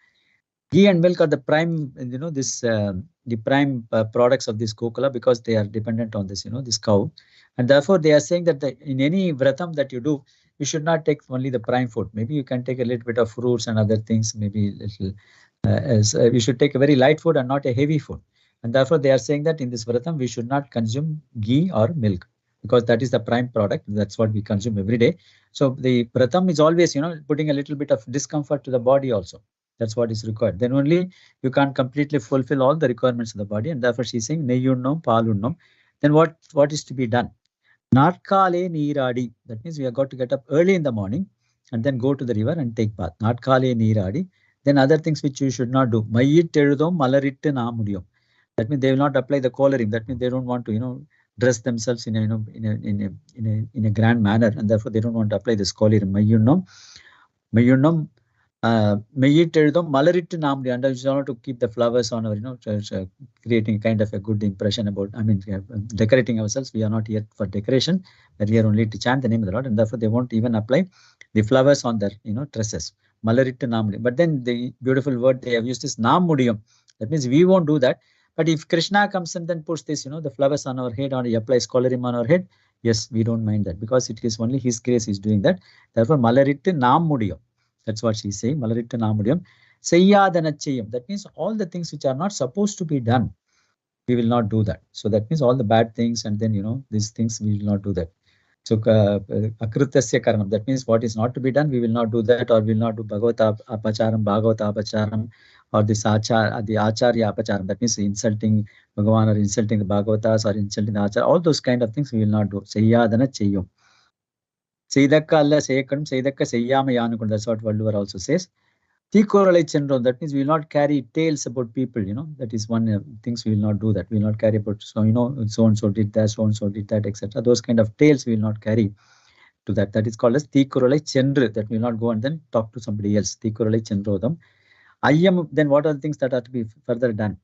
Ghee and milk are the prime, the prime products of this Gokula, because they are dependent on this, this cow. And therefore they are saying that in any vratam that you do, you should not take only the prime food. Maybe you can take a little bit of fruits and other things. Maybe you should take a very light food and not a heavy food. And therefore they are saying that in this vratam we should not consume ghee or milk, because that is the prime product. That's what we consume every day. So the vratam is always, putting a little bit of discomfort to the body also. That's what is required. Then only you can't completely fulfill all the requirements of the body. And therefore she's saying neyyunnom, palunnom. Then what is to be done? Natkale neeradi. That means we have got to get up early in the morning and then go to the river and take bath. Natkale neeradi. Then other things which you should not do. Mayyit eludom malarittu naamudiyum. That means they will not apply the coloring. That means they don't want to, dress themselves in a grand manner, and therefore they don't want to apply this coloring. Mayyunnom. Mayyit eludom malarittu naamudiyum. And you want to keep the flowers on our, creating kind of a good impression about, decorating ourselves. We are not here for decoration. We're here only to chant the name of the Lord, and therefore they won't even apply the flowers on their, dresses. Malarittu naamudiyum. But then the beautiful word they have used is naamudiyum. That means we won't do that. But if Krishna comes and then puts this, the flowers on our head, or he applies coloring on our head, yes, we don't mind that, because it is only his grace is doing that. Therefore, malarittu naamudiyum. That's what she's saying. Malarittu naamudiyum. Seyyadanacceyum. That means all the things which are not supposed to be done, we will not do that. So that means all the bad things, and then, these things, we will not do that. So, akritasya karanam. That means what is not to be done, we will not do that, or we will not do bhagavata apacharam, or the acharya apacharam. That means insulting Bhagavan, or insulting the Bhagavatas, or insulting the acharya. All those kind of things we will not do. Seyyadanacceyum. Seydakka alla seyakkanum, seydakka seyyamayanukun. That's what Valluvar also says. Tikoralai Chendro, that means we will not carry tales about people, that is one things we will not do that. We will not carry about, so and so did that, so and so did that, etc. Those kind of tales we will not carry to that. That is called as Tikoralai Chendru, that we will not go and then talk to somebody else. Tikoralai Chendrodam. Ayyam, then what are the things that are to be further done?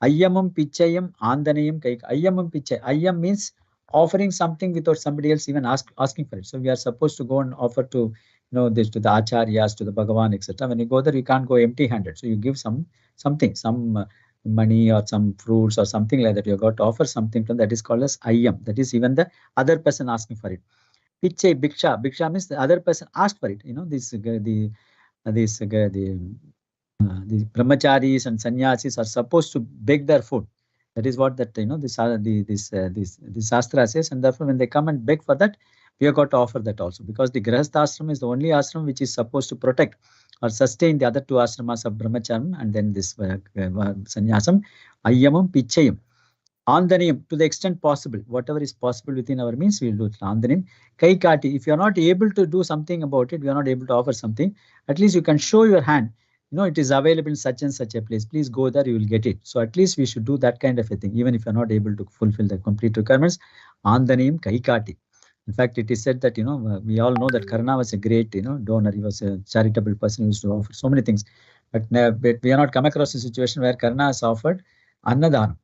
Ayyamam Pichayam Andanayam Kaik. Ayyamam Pichay. Ayyam means offering something without somebody else even asking for it. So we are supposed to go and offer to this to the acharyas, to the Bhagavan, etc. When you go there, you can't go empty-handed. So you give something, some money or some fruits or something like that. You got to offer something to them. That is called as ayyam. That is even the other person asking for it. Piche, biksha. Biksha means the other person asked for it. The brahmacharis and sannyasis are supposed to beg their food. That is what that this shastra says, and therefore when they come and beg for that, we have got to offer that also, because the grahastha ashram is the only ashram which is supposed to protect or sustain the other two ashramas of brahmacharam and then this sannyasam. Ayyamam pichayam. Andanayam, to the extent possible, whatever is possible within our means, we will do it. Andanayam. Kaikati, if you are not able to do something about it, we are not able to offer something, at least you can show your hand. It is available in such and such a place. Please go there, you will get it. So at least we should do that kind of a thing, even if you are not able to fulfill the complete requirements. Andanayam Kaikati. In fact, it is said that, we all know that Karna was a great, donor. He was a charitable person who used to offer so many things. But we have not come across a situation where Karna has offered Annadhanam.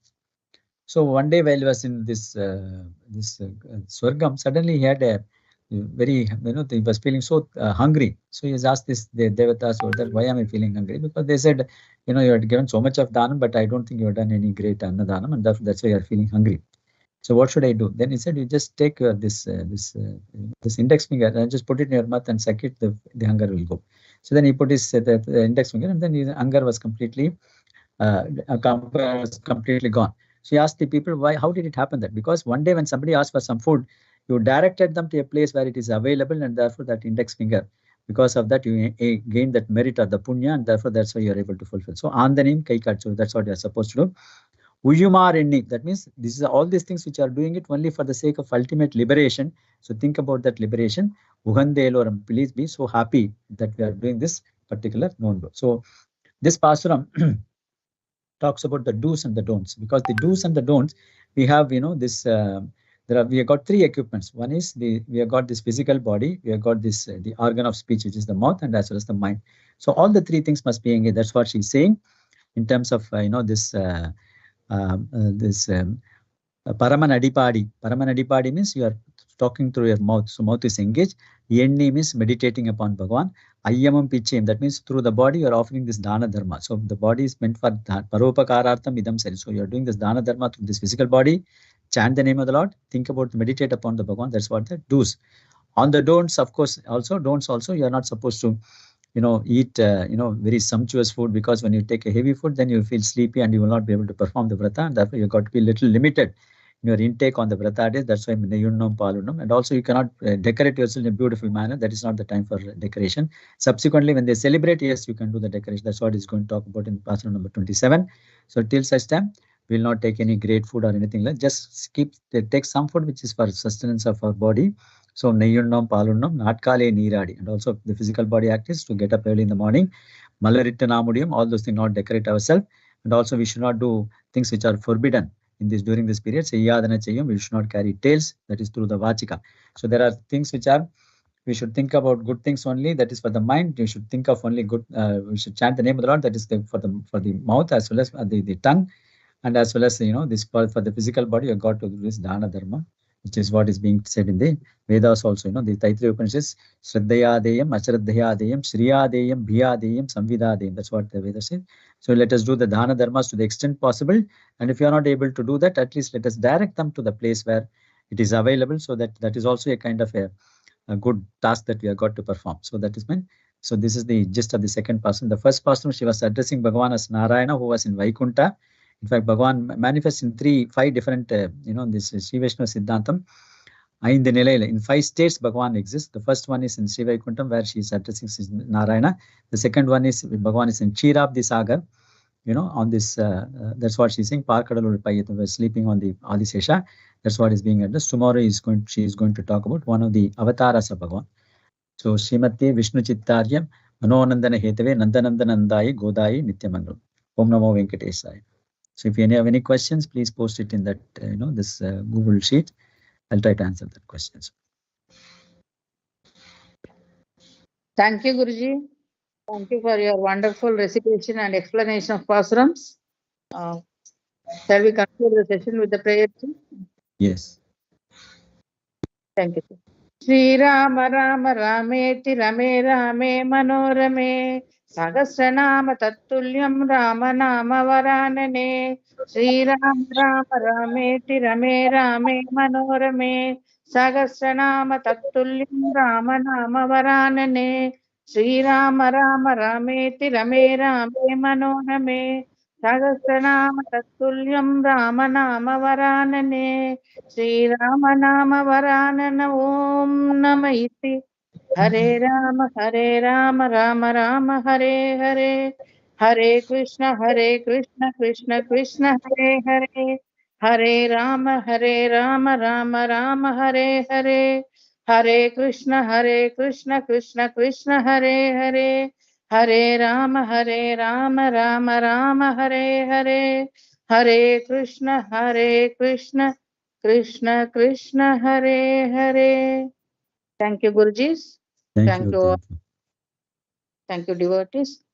So one day while he was in this Swargam, suddenly he had a very, he was feeling so hungry. So he has asked the Devatas over there, why am I feeling hungry? Because they said, you had given so much of Dhanam, but I don't think you have done any great Annadhanam, and that's why you are feeling hungry. So what should I do? Then he said, you just take this index finger and just put it in your mouth and suck it, the hunger will go. So then he put his the index finger, and then his hunger was completely gone. So he asked the people, why? How did it happen that? Because one day when somebody asked for some food, you directed them to a place where it is available, and therefore that index finger, because of that you gain that merit or the punya, and therefore that's why you are able to fulfill. So Andanim Kaikat, so that's what you are supposed to do. Uyumarenni, that means this is all these things which are doing it only for the sake of ultimate liberation. So think about that liberation. Ugandeloram, please be so happy that we are doing this particular non-go. So this pasuram talks about the do's and the don'ts, because the do's and the don'ts, we have, this, we have got three equipments. One is we have got this physical body, we have got this, the organ of speech, which is the mouth, and as well as the mind. So all the three things must be engaged. That's what she's saying in terms of, this Paramanadipadi. Paramanadipadi means you are talking through your mouth. So mouth is engaged. Yenni means meditating upon Bhagavan. Ayyamam Pichayam, that means through the body you are offering this Dana Dharma. So the body is meant for Paropakarartham Idam Sari. So you are doing this Dana Dharma through this physical body. Chant the name of the Lord. Think about, meditate upon the Bhagavan. That's what the do's. On the don'ts, of course, also you are not supposed to eat very sumptuous food, because when you take a heavy food, then you feel sleepy and you will not be able to perform the vrata, and therefore you got to be little limited in your intake on the vrata days. That's why Neyunnam Palunnam, and also you cannot decorate yourself in a beautiful manner. That is not the time for decoration. Subsequently, when they celebrate, yes, you can do the decoration. That's what he's going to talk about in Pasra number 27. So till such time, we will not take any great food or anything like that. Just take some food which is for sustenance of our body. So Neyunnam Palunnam, Natkale Neeradi, and also the physical body act is to get up early in the morning. Malarittanamudiyam, all those things, not decorate ourselves. And also we should not do things which are forbidden during this period. Sayyadana Chayam, we should not carry tails, that is through the Vachika. So there are things which are, we should think about good things only, that is for the mind. You should think of only good, we should chant the name of the Lord, that is for the mouth as well as the tongue, and as well as this for the physical body, you have got to do this Dana Dharma, which is what is being said in the Vedas also. The Taittiriya Upanishads, Shraddhayadeyam, Acharaddhayadeyam, Shriyadeyam, Bhiyadeyam, Samvidadeyam. That's what the Vedas say. So let us do the Dana Dharmas to the extent possible. And if you are not able to do that, at least let us direct them to the place where it is available. So that is also a kind of a good task that we have got to perform. So that is meant. So this is the gist of the second person. The first person, she was addressing Bhagavan as Narayana, who was in Vaikunta. In fact, Bhagavan manifests in 5 different, this Sri Vaishnava Siddhantam. In 5 states, Bhagavan exists. The first one is in Sri Vaikuntam, where she is addressing Narayana. The second one is Bhagavan is in Chirabdi Sagar, on this, that's what she's saying. Parkadalur Payat, we're sleeping on the Adisesha. That's what is being addressed. Tomorrow she is going to talk about one of the avatars of Bhagavan. So Srimati Vishnu Chittaryam Manonandana Hetave Nandanandanandayi Godayi Nityamangalam. Om Namo Venkatesaya. So if you have any questions, please post it in that this Google sheet. I'll try to answer that questions. Thank you, Guruji. Thank you for your wonderful recitation and explanation of pasarams. Shall we conclude the session with the prayer? Yes. Thank you, sir. Shri Rama Rama Rameti Rame Rame Manorame Sahasranama Tattulyam Rama Nama Varanane Shri Rama Rama Rameti Rame Rame Manorame Sahasranama Tattulyam Rama Nama Varanane Shri Rama Rama Rameti Rame Rame Manorame Sahasranama Tattulyam Rama Nama Varanane Shri Rama Nama Varanana Om Nama Iti Hare Rama Rama Rama Hare Hare Hare Krishna Krishna Krishna Hare Hare Hare Rama Rama Rama Hare Hare Hare Krishna Krishna Krishna Hare Hare Hare Rama Rama Rama Hare Hare Hare Krishna Krishna Krishna Hare Hare. Thank you, Gurujis. Thank you. Thank you, devotees.